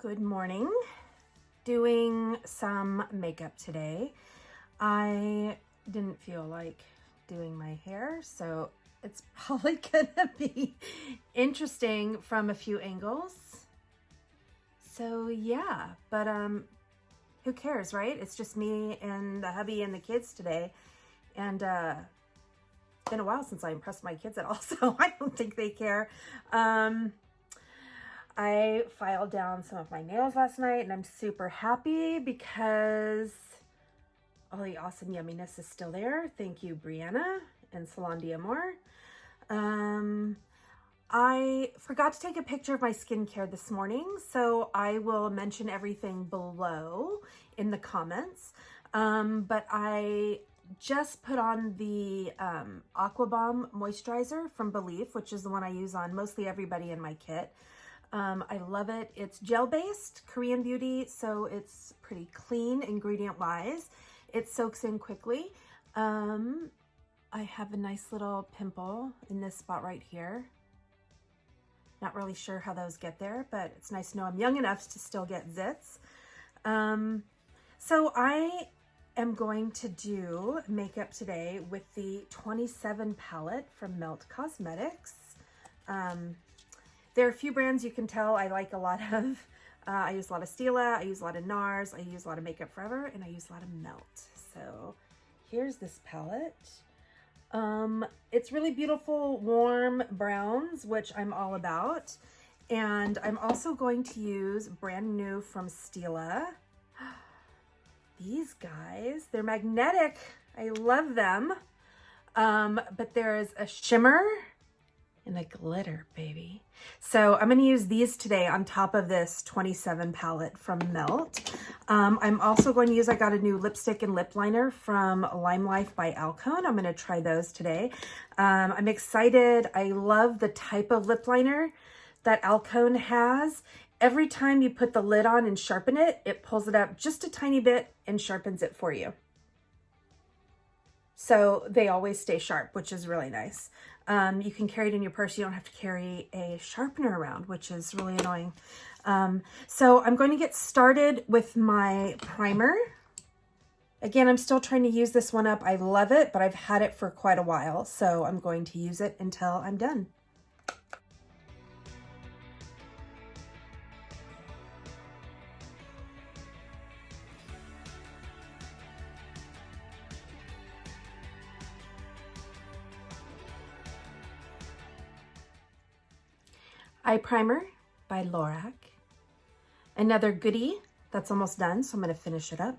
Good morning. Doing some makeup today. I didn't feel like doing my hair, so it's probably gonna be interesting from a few angles. So yeah, but who cares, right? It's just me and the hubby and the kids today. And it's been a while since I impressed my kids at all, so I don't think they care. I filed down some of my nails last night and I'm super happy because all the awesome yumminess is still there. Thank you, Brianna and Salon d'Amour. I forgot to take a picture of my skincare this morning, so I will mention everything below in the comments. But I just put on the Aqua Bomb moisturizer from Belif, which is the one I use on mostly everybody in my kit. I love it. It's gel-based, Korean beauty, so it's pretty clean ingredient-wise. It soaks in quickly. I have a nice little pimple in this spot right here. Not really sure how those get there, but it's nice to know I'm young enough to still get zits. So I am going to do makeup today with the 27 palette from Melt Cosmetics. There are a few brands you can tell I like a lot of. I use a lot of STILA, I use a lot of NARS, I use a lot of Makeup Forever, and I use a lot of Melt. So here's this palette. It's really beautiful, warm browns, which I'm all about. And I'm also going to use brand new from STILA. These guys, they're magnetic. I love them. But there is a shimmer and a glitter, baby. So I'm going to use these today on top of this 27 palette from Melt. I'm also going to use, I got a new lipstick and lip liner from Limelife by Alcone. I'm going to try those today. I'm excited. I love the type of lip liner that Alcone has. Every time you put the lid on and sharpen it, it pulls it up just a tiny bit and sharpens it for you. So they always stay sharp, which is really nice. You can carry it in your purse. You don't have to carry a sharpener around, which is really annoying. So I'm going to get started with my primer. Again, I'm still trying to use this one up. I love it, but I've had it for quite a while. So I'm going to use it until I'm done. Eye primer by Lorac. Another goodie that's almost done, so I'm going to finish it up.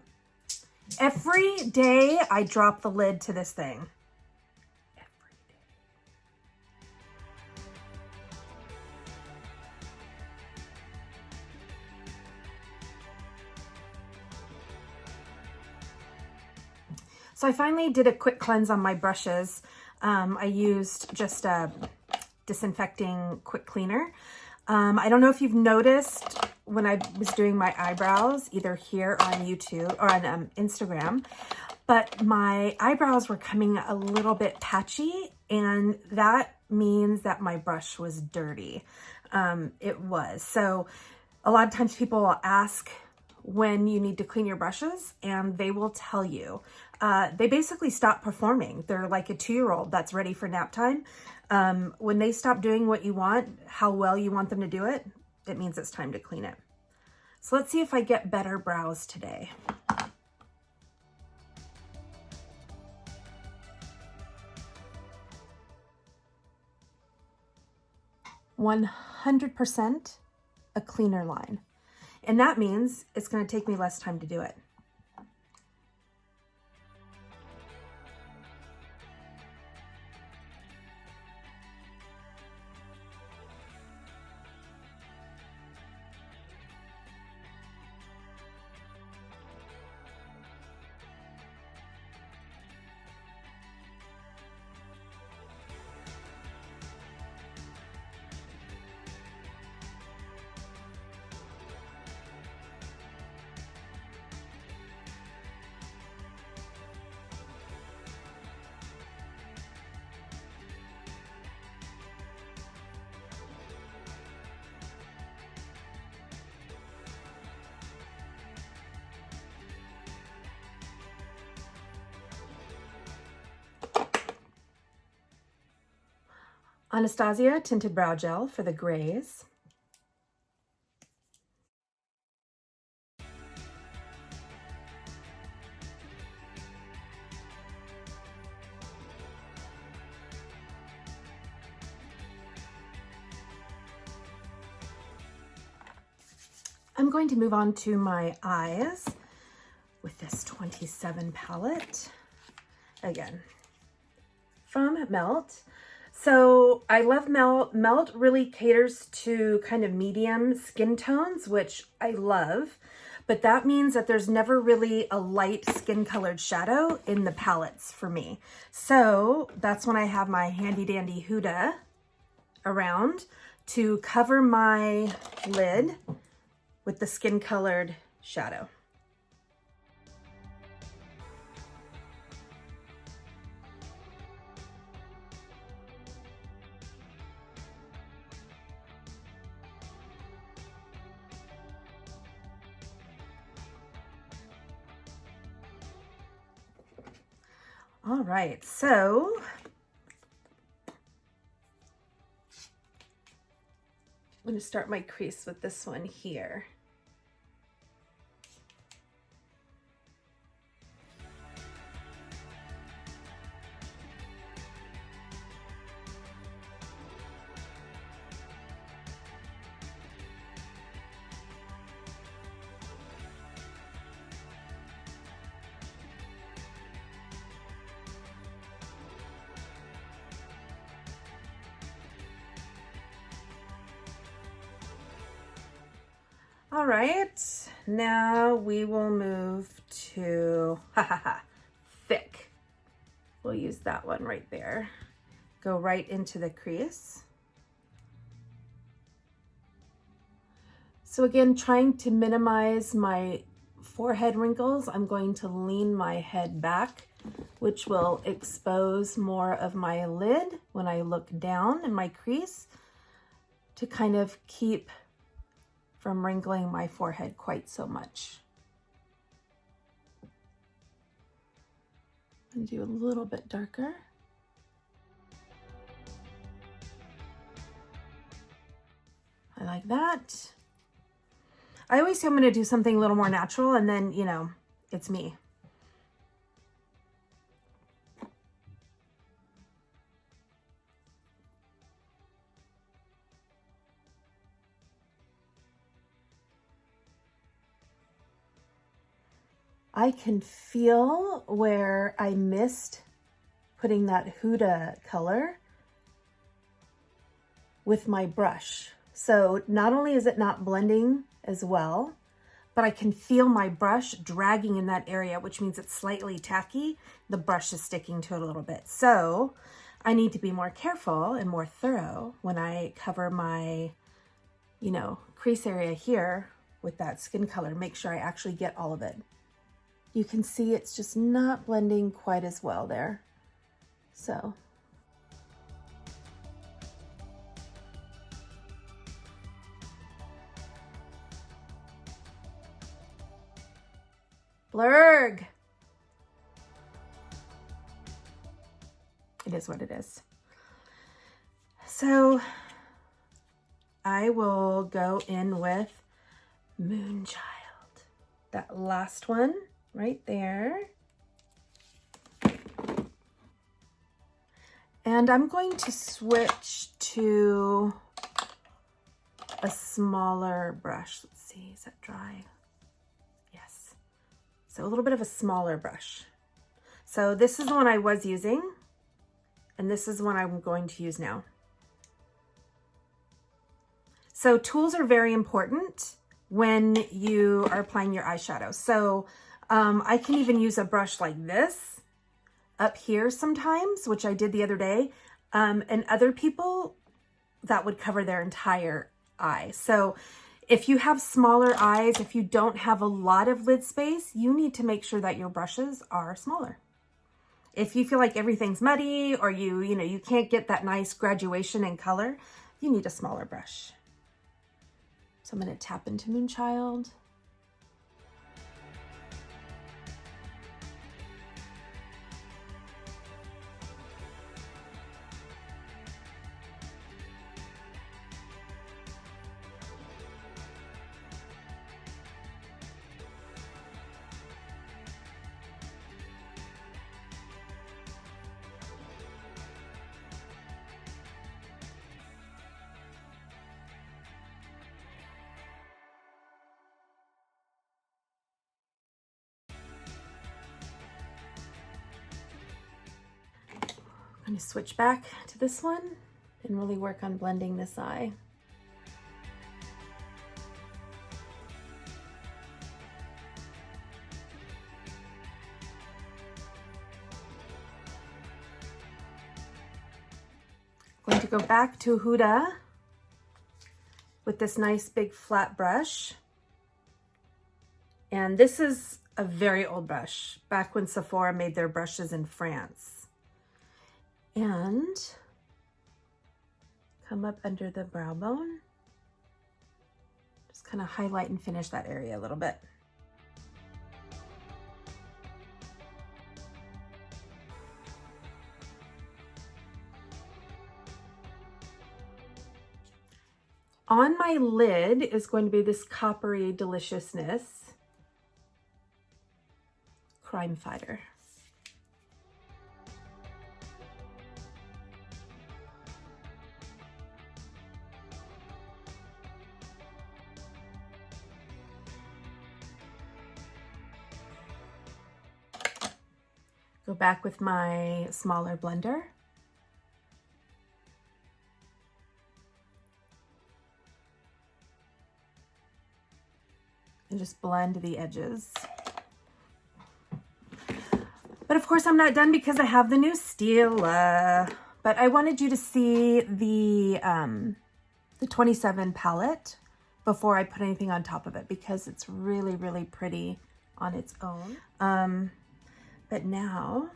Every day I drop the lid to this thing. Every day. So I finally did a quick cleanse on my brushes. I used just a disinfecting quick cleaner. I don't know if you've noticed when I was doing my eyebrows, either here or on YouTube or on Instagram, but my eyebrows were coming a little bit patchy, and that means that my brush was dirty. It was. So a lot of times people will ask when you need to clean your brushes, and they will tell you. They basically stop performing. They're like a 2-year-old that's ready for nap time. When they stop doing what you want, how well you want them to do it, it means it's time to clean it. So let's see if I get better brows today. "100% a cleaner line." And that means it's going to take me less time to do it. Anastasia Tinted Brow Gel for the grays. I'm going to move on to my eyes with this 27 palette. Again, from Melt. So I love Melt. Melt really caters to kind of medium skin tones, which I love, but that means that there's never really a light skin colored shadow in the palettes for me. So that's when I have my handy dandy Huda around to cover my lid with the skin colored shadow. All right, so I'm going to start my crease with this one here. All right, now we will move to thick. We'll use that one right there. Go right into the crease. So again, trying to minimize my forehead wrinkles, I'm going to lean my head back, which will expose more of my lid when I look down in my crease to kind of keep from wrinkling my forehead quite so much. And do a little bit darker. I like that. I always say I'm going to do something a little more natural, and then, you know, it's me. I can feel where I missed putting that Huda color with my brush. So not only is it not blending as well, but I can feel my brush dragging in that area, which means it's slightly tacky. The brush is sticking to it a little bit. So I need to be more careful and more thorough when I cover my, you know, crease area here with that skin color. Make sure I actually get all of it. You can see it's just not blending quite as well there. So. Blurg. It is what it is. So I will go in with Moonchild. That last one right there. And I'm going to switch to a smaller brush. Let's see, is that dry? Yes. So a little bit of a smaller brush. So this is the one I was using, and this is the one I'm going to use now. So tools are very important when you are applying your eyeshadow. So I can even use a brush like this up here sometimes, which I did the other day, and other people, that would cover their entire eye. So if you have smaller eyes, if you don't have a lot of lid space, you need to make sure that your brushes are smaller. If you feel like everything's muddy, or you can't get that nice graduation in color, you need a smaller brush. So I'm going to tap into Moonchild. I'm going to switch back to this one and really work on blending this eye. Going to go back to Huda with this nice big flat brush. And this is a very old brush, back when Sephora made their brushes in France. And come up under the brow bone. Just kind of highlight and finish that area a little bit. On my lid is going to be this coppery deliciousness Crime Fighter. Go back with my smaller blender. And just blend the edges. But of course I'm not done because I have the new Stila. But I wanted you to see the 27 palette before I put anything on top of it because it's really, really pretty on its own. But now,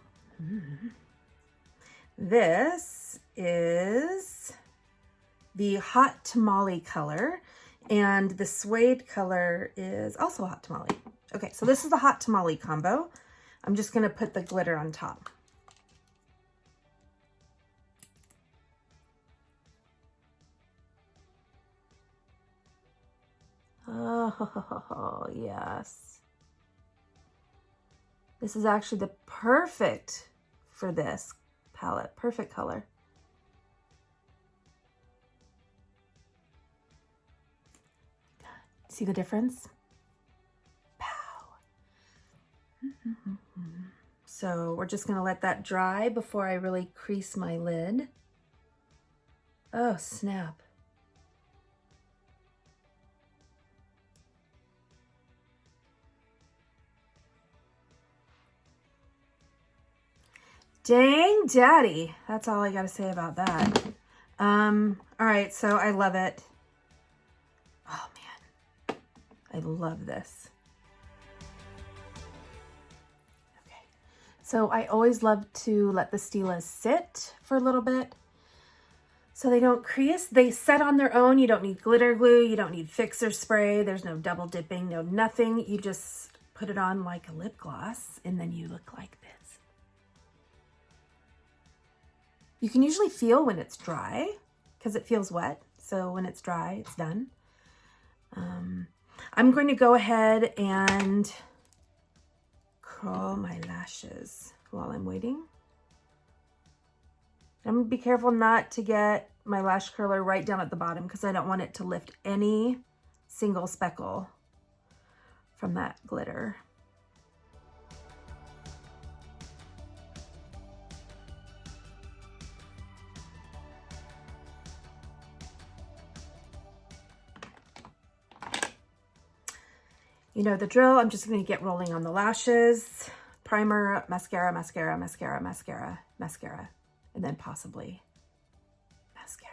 this is the Hot Tamale color. And the suede color is also Hot Tamale. Okay, so this is the Hot Tamale combo. I'm just gonna put the glitter on top. Oh, yes. This is actually the perfect for this palette, perfect color. See the difference? Pow. So we're just gonna let that dry before I really crease my lid. Oh, snap. Dang daddy. That's all I gotta say about that. All right, so I love it. Oh man, I love this. Okay, so I always love to let the Stilas sit for a little bit so they don't crease. They set on their own. You don't need glitter glue. You don't need fixer spray. There's no double dipping, no nothing. You just put it on like a lip gloss and then you look like this. You can usually feel when it's dry because it feels wet. So when it's dry, it's done. I'm going to go ahead and curl my lashes while I'm waiting. I'm going to be careful not to get my lash curler right down at the bottom because I don't want it to lift any single speckle from that glitter. You know the drill. I'm just going to get rolling on the lashes. Primer, mascara, mascara, mascara, mascara, mascara, and then possibly mascara.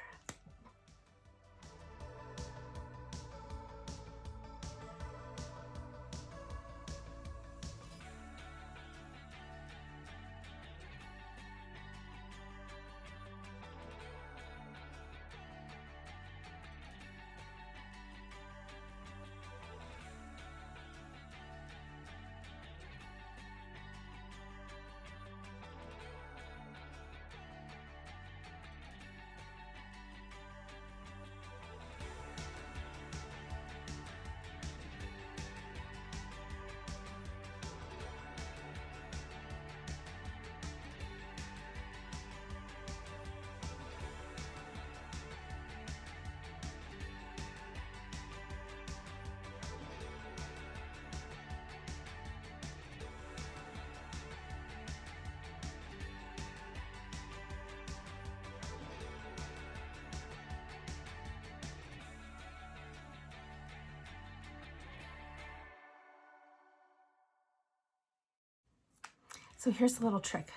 So here's a little trick.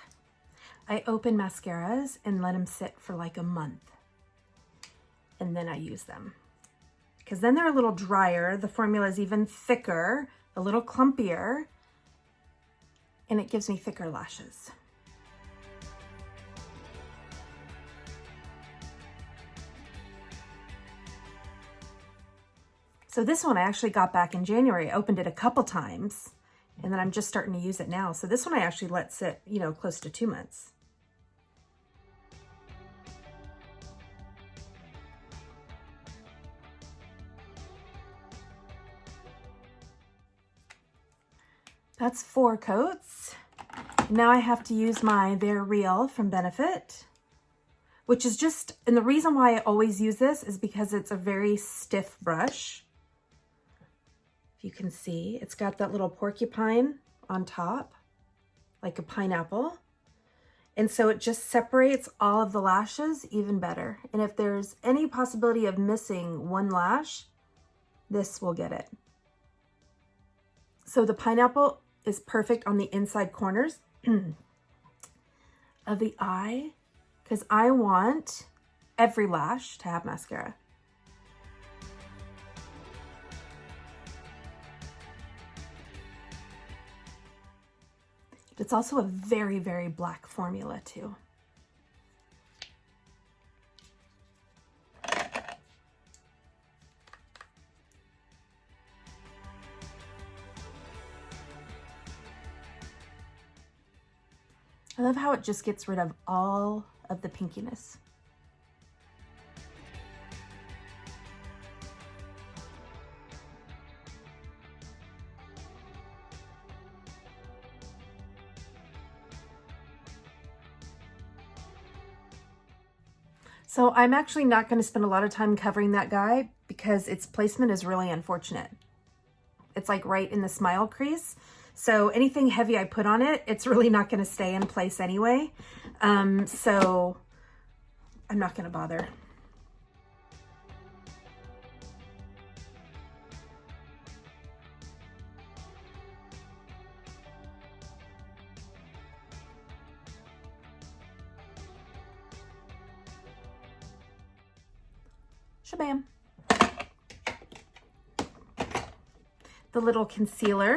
I open mascaras and let them sit for like a month. And then I use them. Because then they're a little drier. The formula is even thicker, a little clumpier. And it gives me thicker lashes. So this one I actually got back in January. I opened it a couple times and then I'm just starting to use it now. So this one I actually let sit, you know, close to 2 months. That's 4 coats. Now I have to use my They're Real from Benefit, which is just, and the reason why I always use this is because it's a very stiff brush. If you can see, it's got that little porcupine on top, like a pineapple. And so it just separates all of the lashes even better. And if there's any possibility of missing one lash, this will get it. So the pineapple is perfect on the inside corners of the eye, because I want every lash to have mascara. It's also a very, very black formula too. I love how it just gets rid of all of the pinkiness. So I'm actually not going to spend a lot of time covering that guy because its placement is really unfortunate. It's like right in the smile crease. So anything heavy I put on it, it's really not going to stay in place anyway. So I'm not going to bother. Shabam. The little concealer.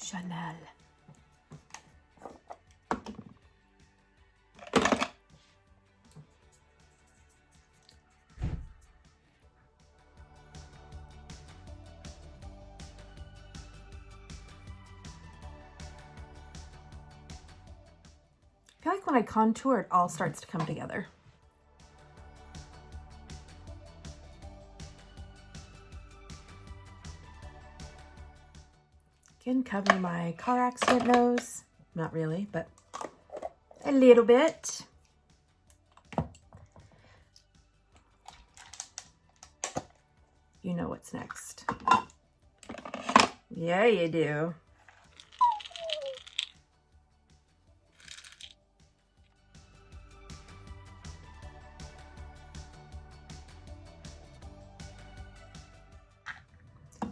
Chanel. I feel like when I contour, it all starts to come together. Again, cover my car accident nose. Not really, but a little bit. You know what's next. Yeah, you do.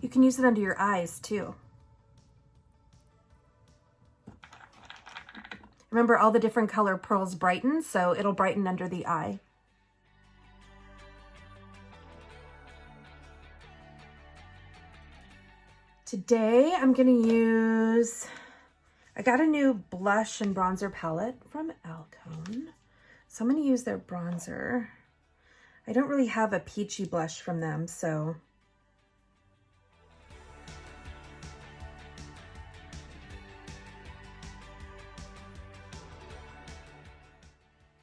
You can use it under your eyes too. Remember, all the different color pearls brighten, so it'll brighten under the eye. Today I'm going to use, I got a new blush and bronzer palette from Alcone. So I'm going to use their bronzer. I don't really have a peachy blush from them, so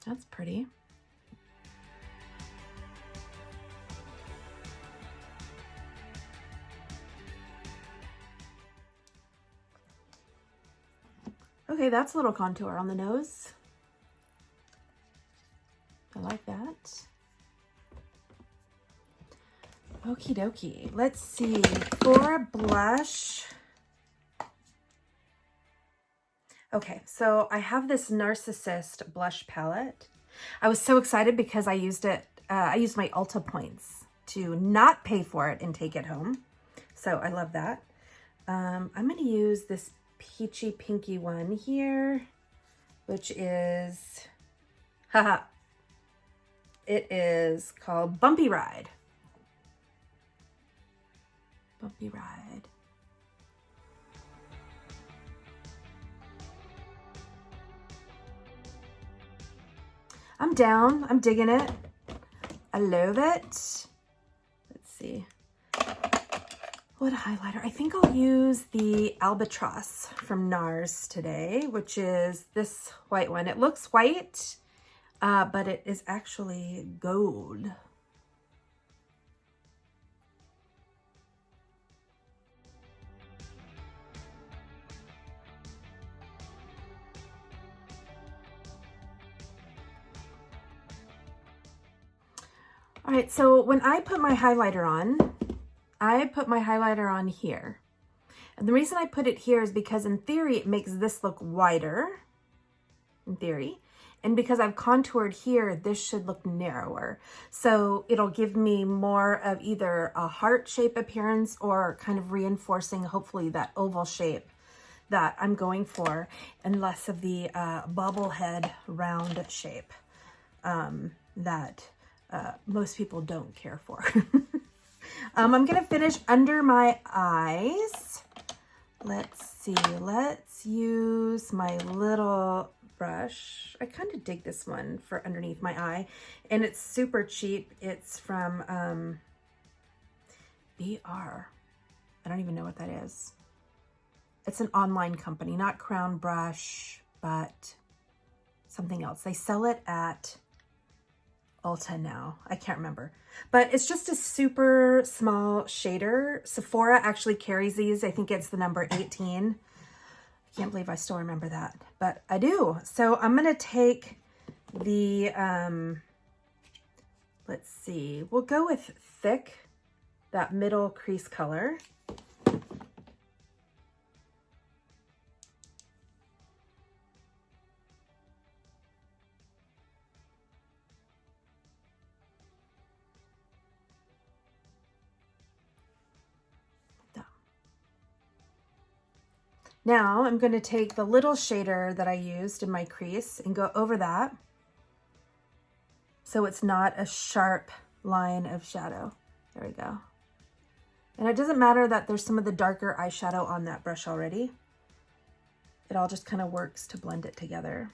that's pretty. Okay, that's a little contour on the nose. I like that. Okie dokie. Let's see. For a blush. Okay, so I have this Narcissist blush palette. I was so excited because I used it. I used my Ulta points to not pay for it and take it home. So I love that. I'm going to use this peachy pinky one here, which is, haha, it is called Bumpy Ride. Bumpy Ride. I'm down. I'm digging it. I love it. Let's see. What highlighter? I think I'll use the Albatross from NARS today, which is this white one. It looks white, but it is actually gold. All right, so when I put my highlighter on, I put my highlighter on here. And the reason I put it here is because in theory, it makes this look wider, in theory. And because I've contoured here, this should look narrower. So it'll give me more of either a heart shape appearance or kind of reinforcing, hopefully, that oval shape that I'm going for, and less of the bobblehead round shape that most people don't care for. I'm gonna finish under my eyes. Let's see, let's use my little brush. I kind of dig this one for underneath my eye, and it's super cheap. It's from BR. I don't even know what that is. It's an online company, not Crown Brush, but something else. They sell it at Ulta now. I can't remember. But it's just a super small shader. Sephora actually carries these. I think it's the number 18. I can't believe I still remember that, but I do. So I'm going to take the, let's see, we'll go with thick, that middle crease color. Now I'm going to take the little shader that I used in my crease and go over that, so it's not a sharp line of shadow. There we go. And it doesn't matter that there's some of the darker eyeshadow on that brush already. It all just kind of works to blend it together.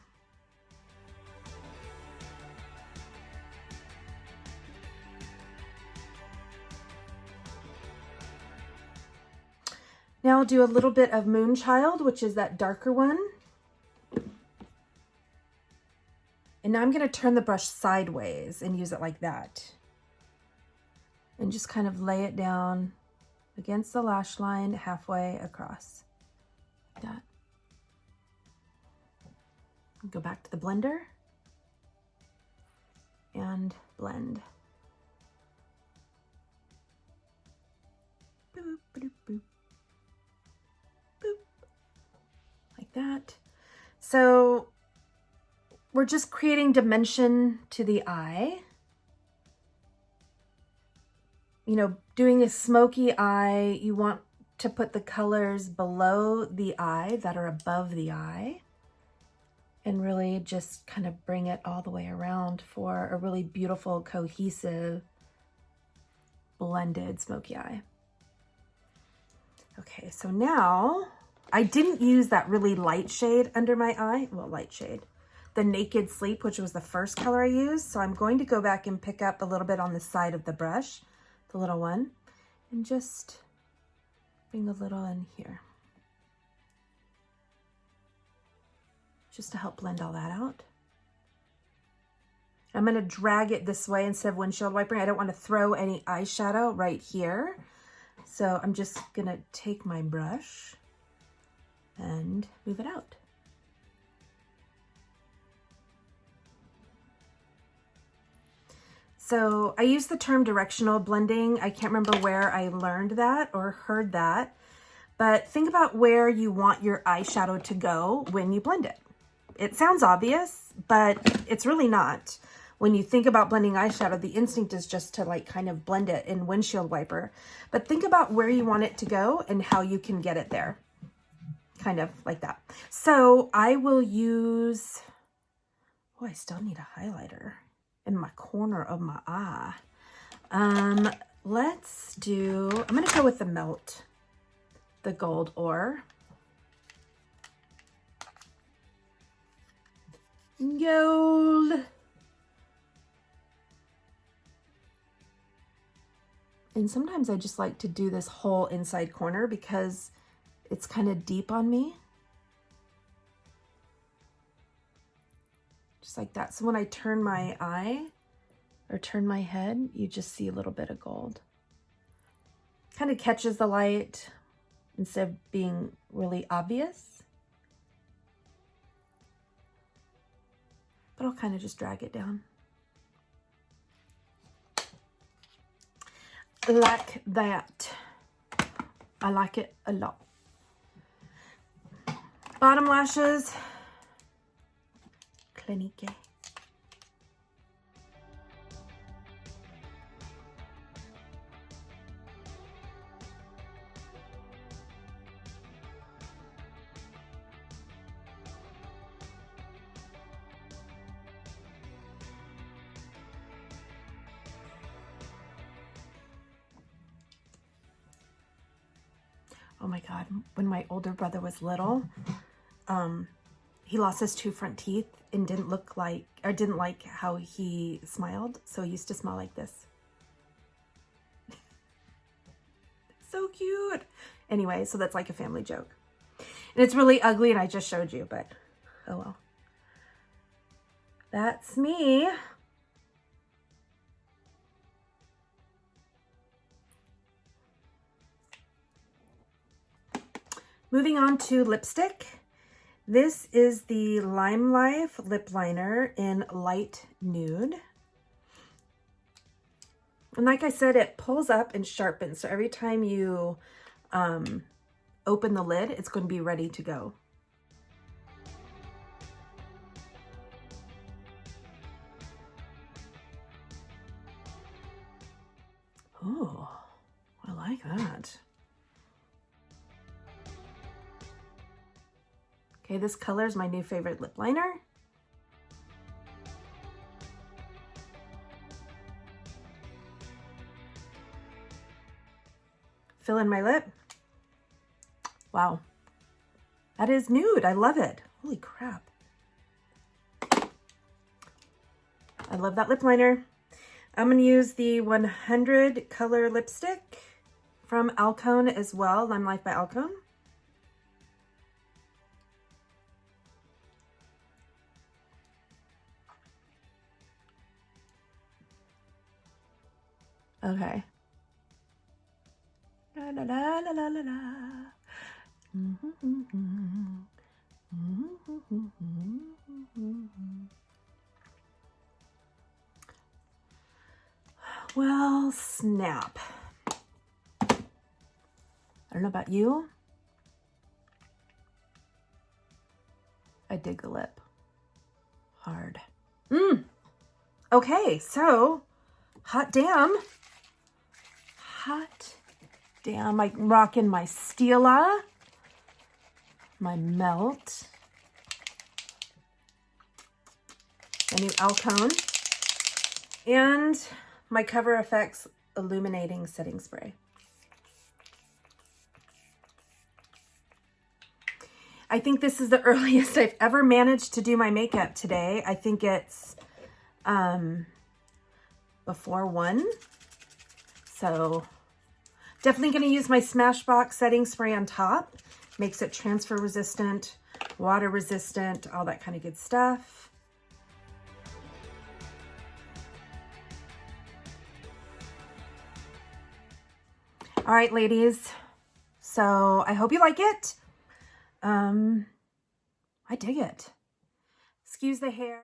Now I'll do a little bit of Moonchild, which is that darker one. And now I'm going to turn the brush sideways and use it like that. And just kind of lay it down against the lash line halfway across. Like that. Go back to the blender and blend. Boop, boop, boop. Like that. So we're just creating dimension to the eye. You know, doing a smoky eye, you want to put the colors below the eye that are above the eye, and really just kind of bring it all the way around for a really beautiful, cohesive, blended smoky eye. Okay, so now I didn't use that really light shade under my eye. Well, light shade. The Naked Sleep, which was the first color I used. So I'm going to go back and pick up a little bit on the side of the brush, the little one, and just bring a little in here. Just to help blend all that out. I'm going to drag it this way instead of windshield wiping. I don't want to throw any eyeshadow right here. So I'm just going to take my brush and move it out. So I use the term directional blending. I can't remember where I learned that or heard that, but think about where you want your eyeshadow to go when you blend it. It sounds obvious, but it's really not. When you think about blending eyeshadow, the instinct is just to like kind of blend it in windshield wiper. But think about where you want it to go and how you can get it there. Kind of like that. So I will use, oh, I still need a highlighter in my corner of my eye. Let's do, I'm gonna go with the Melt, the Gold Ore. Gold. And sometimes I just like to do this whole inside corner because it's kind of deep on me. Just like that. So when I turn my eye or turn my head, you just see a little bit of gold. Kind of catches the light instead of being really obvious. But I'll kind of just drag it down. Like that. I like it a lot. Bottom lashes, Clinique. Oh my God, when my older brother was little, he lost his 2 front teeth and didn't like how he smiled. So he used to smile like this. So cute. Anyway, so that's like a family joke. And it's really ugly and I just showed you, but oh well. That's me. Moving on to lipstick. This is the Limelife lip liner in light nude. And like I said, it pulls up and sharpens. So every time you open the lid, it's going to be ready to go. Oh, I like that. Okay, this color is my new favorite lip liner. Fill in my lip. Wow, that is nude. I love it. Holy crap. I love that lip liner. I'm gonna use the 100 color lipstick from Alcone as well, Limelife by Alcone. Okay. La la la la la la la. Well, snap. I don't know about you. I dig the lip. Hard. Okay, so hot damn. Hot damn. I'm rocking my STILA, my Melt, the new Alcone, and my Cover FX Illuminating Setting Spray. I think this is the earliest I've ever managed to do my makeup today. I think it's before 1. So definitely going to use my Smashbox setting spray on top. Makes it transfer resistant, water resistant, all that kind of good stuff. All right, ladies. So I hope you like it. I dig it. Excuse the hair.